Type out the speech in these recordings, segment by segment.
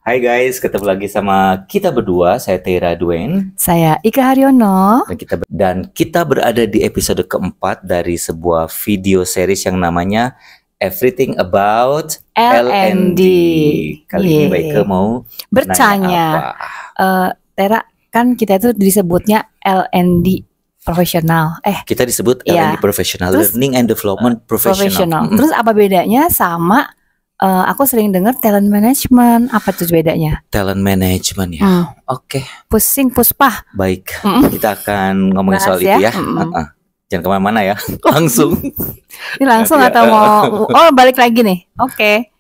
Hai guys, ketemu lagi sama kita berdua. Saya Tera Duen Saya Ika Haryono. dan kita berada di episode keempat dari sebuah video series yang namanya Everything About LND. Kali ini Baike mau bertanya. Tera, kan kita itu disebutnya LND profesional. Kita disebut LND profesional, Learning and Development Professional. Terus apa bedanya sama aku sering dengar talent management? Apa tuh bedanya? Talent management ya. Oke. Pusing Puspa. Baik, kita akan ngomongin soal itu ya. Jangan kemana-mana ya, langsung. Ini langsung atau mau? Oh, balik lagi nih. Oke.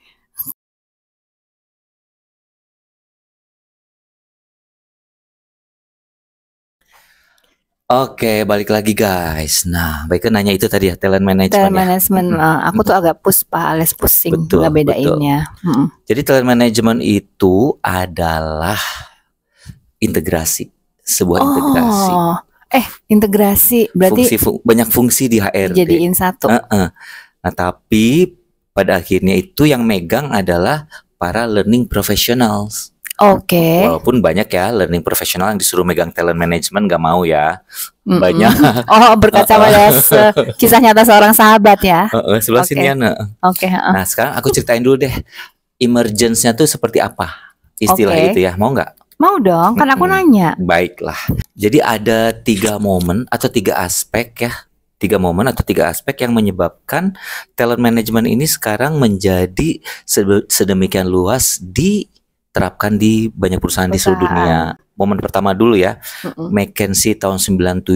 Oke, balik lagi guys. Nah, Baike nanya itu tadi ya, talent management. Talent management, aku tuh agak puspa, alias pusing nggak bedainnya. Jadi talent management itu adalah integrasi, sebuah integrasi. Integrasi berarti banyak fungsi di HRD. Jadiin satu. Nah, tapi pada akhirnya itu yang megang adalah para learning professionals. Oke. Walaupun banyak ya learning profesional yang disuruh megang talent management gak mau ya. Banyak. Berkaca pada kisah nyata seorang sahabat ya. Sebelah sini ya. Oke. Nah sekarang aku ceritain dulu deh, emergence-nya tuh seperti apa istilah itu ya, mau nggak? Mau dong, kan aku nanya. Baiklah. Jadi ada 3 momen atau 3 aspek ya. 3 momen atau 3 aspek yang menyebabkan talent management ini sekarang menjadi sedemikian luas diterapkan di banyak perusahaan di seluruh dunia. Momen pertama dulu ya, McKinsey tahun 97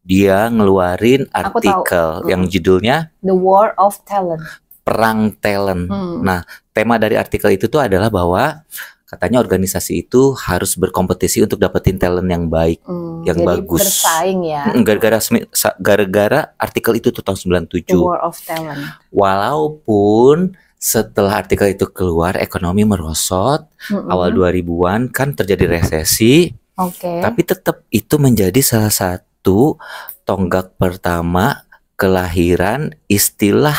dia ngeluarin artikel yang judulnya The War of Talent. Perang Talent. Nah, tema dari artikel itu tuh adalah bahwa katanya organisasi itu harus berkompetisi untuk dapetin talent yang baik, yang jadi bagus. Bersaing ya. Gara-gara artikel itu tuh tahun 97. The War of Talent. Walaupun setelah artikel itu keluar, ekonomi merosot, awal 2000-an kan terjadi resesi. Tapi tetap itu menjadi salah satu tonggak pertama kelahiran istilah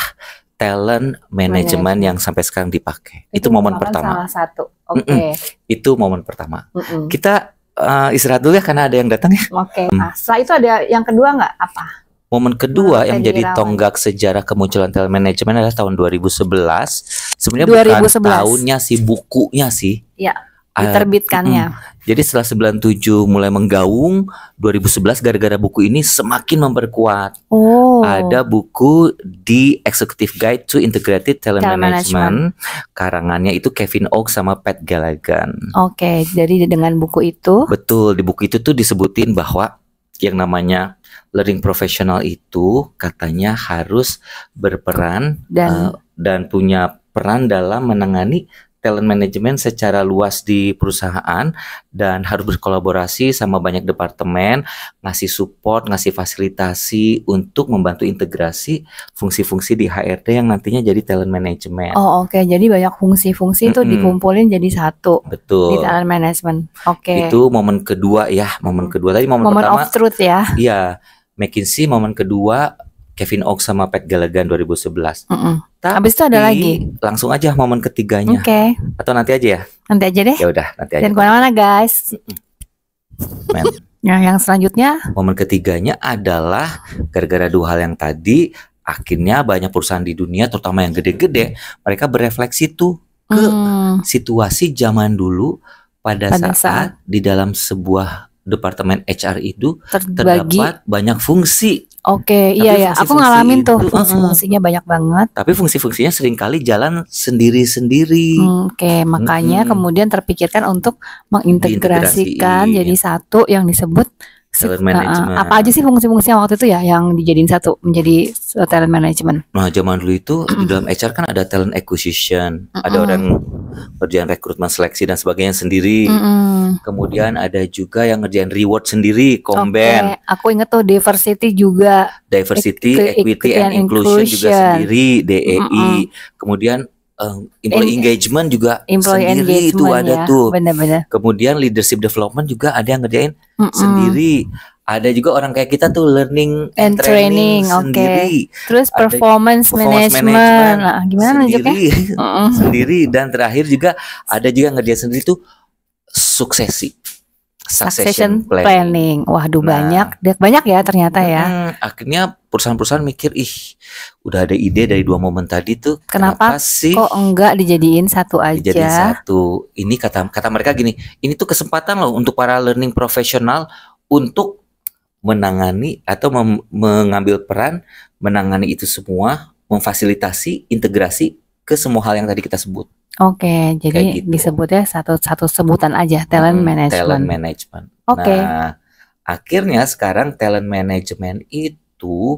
talent management yang sampai sekarang dipakai. Itu momen pertama. Salah satu. Itu momen pertama. Kita istirahat dulu ya karena ada yang datang ya. Setelah itu ada yang kedua nggak? Apa? Momen kedua yang menjadi tonggak sejarah kemunculan talent management adalah tahun 2011. Sebenarnya bukan tahunnya sih, bukunya sih. Ya, diterbitkannya. Jadi setelah 97 mulai menggaung, 2011 gara-gara buku ini semakin memperkuat. Ada buku The Executive Guide to Integrated Talent Management. Karangannya itu Kevin Oak sama Pat Gallagher. Jadi dengan buku itu. Betul, di buku itu tuh disebutin bahwa yang namanya learning professional itu katanya harus berperan dan punya peran dalam menangani talent management secara luas di perusahaan dan harus berkolaborasi sama banyak departemen, ngasih support, ngasih fasilitasi untuk membantu integrasi fungsi-fungsi di HRD yang nantinya jadi talent management. Jadi banyak fungsi-fungsi itu dikumpulin jadi satu. Betul. Di talent management. Itu momen kedua ya, momen kedua tadi momen pertama. Of truth ya. Iya, McKinsey, momen kedua Kevin Oak sama Pat Gallagher 2011. Habis itu ada lagi. Langsung aja momen ketiganya. Atau nanti aja ya? Nanti aja deh. Ya udah, nanti aja. Dan kemana-mana guys. Yang selanjutnya. Momen ketiganya adalah gara-gara 2 hal yang tadi, akhirnya banyak perusahaan di dunia, terutama yang gede-gede, mereka berefleksi tuh ke situasi zaman dulu pada saat di dalam sebuah departemen HR itu terdapat banyak fungsi. Iya. Aku ngalamin tuh fungsinya banyak banget. Tapi fungsi-fungsinya seringkali jalan sendiri-sendiri. Makanya kemudian terpikirkan untuk mengintegrasikan jadi satu yang disebut talent management. Apa aja sih fungsi-fungsinya waktu itu ya yang dijadiin satu menjadi talent management? Nah, zaman dulu itu di dalam HR kan ada talent acquisition, ada orang kerjaan rekrutmen, seleksi dan sebagainya sendiri. Kemudian ada juga yang ngerjain reward sendiri, Komben. Aku inget tuh diversity juga. Diversity, equity and inclusion juga sendiri, DEI. Kemudian employee engagement juga sendiri itu ada tuh. Benar-benar. Kemudian leadership development juga ada yang ngerjain sendiri. Ada juga orang kayak kita tuh learning and training, sendiri. Terus performance management. Nah, gimana sendiri, sendiri. Dan terakhir juga ada juga ngerjain sendiri tuh succession planning. Waduh, banyak ya ternyata ya. Akhirnya perusahaan-perusahaan mikir, udah ada ide dari 2 momen tadi tuh. Kenapa sih kok enggak dijadiin satu aja? Dijadiin satu. Ini kata mereka gini, ini tuh kesempatan loh untuk para learning profesional untuk menangani atau mengambil peran menangani itu semua, memfasilitasi integrasi ke semua hal yang tadi kita sebut. Oke, jadi gitu. Disebutnya satu sebutan aja, talent management. Talent management. Nah, akhirnya sekarang talent management itu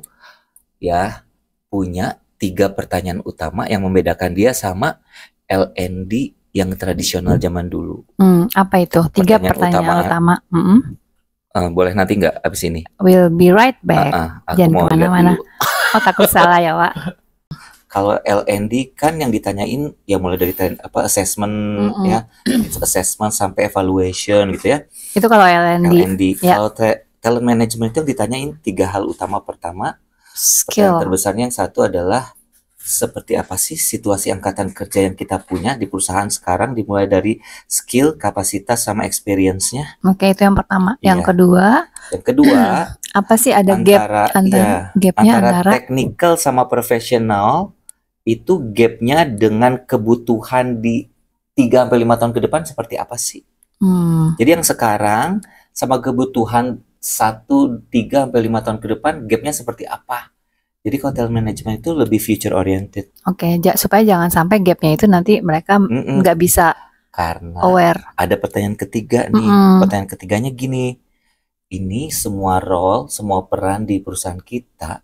ya punya 3 pertanyaan utama yang membedakan dia sama L&D yang tradisional zaman dulu. Apa itu? 3 pertanyaan utama. Boleh nanti nggak abis ini? We'll be right back. Jangan kemana-mana. Oh, takut salah ya, Pak. Kalau L&D kan yang ditanyain ya mulai dari assessment ya, assessment sampai evaluation gitu ya. Itu kalau L&D. Ya. Kalau talent management itu ditanyain 3 hal utama. Pertama, skill. Pertanyaan terbesarnya yang satu adalah seperti apa sih situasi angkatan kerja yang kita punya di perusahaan sekarang, dimulai dari skill, kapasitas, sama experience-nya. Oke, itu yang pertama. Yang kedua, apa sih ada gapnya antara technical sama profesional, itu gapnya dengan kebutuhan di 3-5 tahun ke depan seperti apa sih? Jadi yang sekarang sama kebutuhan 3-5 tahun ke depan gapnya seperti apa? Jadi kalau talent management itu lebih future oriented. Oke, supaya jangan sampai gapnya itu nanti mereka nggak bisa karena aware. Ada pertanyaan ketiga nih. Pertanyaan ketiganya gini. Ini semua role, semua peran di perusahaan kita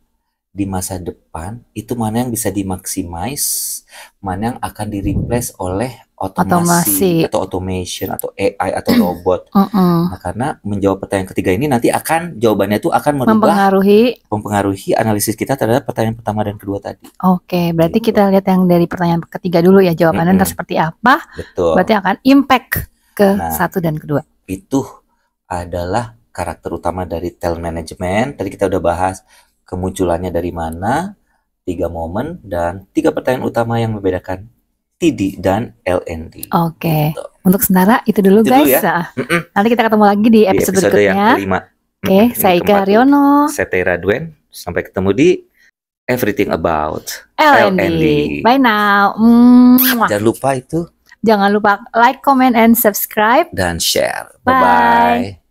di masa depan itu mana yang bisa dimaximize, mana yang akan di-replace oleh otomasi atau automation atau AI atau robot. Nah, karena menjawab pertanyaan ketiga ini nanti jawabannya itu akan mempengaruhi analisis kita terhadap pertanyaan pertama dan kedua tadi. Oke, berarti kita lihat yang dari pertanyaan ketiga dulu ya, jawabannya seperti apa. Betul. Berarti akan impact ke 1 dan kedua. Itu adalah karakter utama dari talent management. Tadi kita udah bahas kemunculannya dari mana, 3 momen dan 3 pertanyaan utama yang membedakan TD dan L&D. Oke. Gitu. Untuk sementara itu dulu guys. Ya. Nanti kita ketemu lagi di episode berikutnya. Yang kelima. Oke, saya Ika Haryono. Saya Tera Duen. Sampai ketemu di Everything About L&D. Bye now. Jangan lupa like, comment, and subscribe. Dan share. Bye-bye.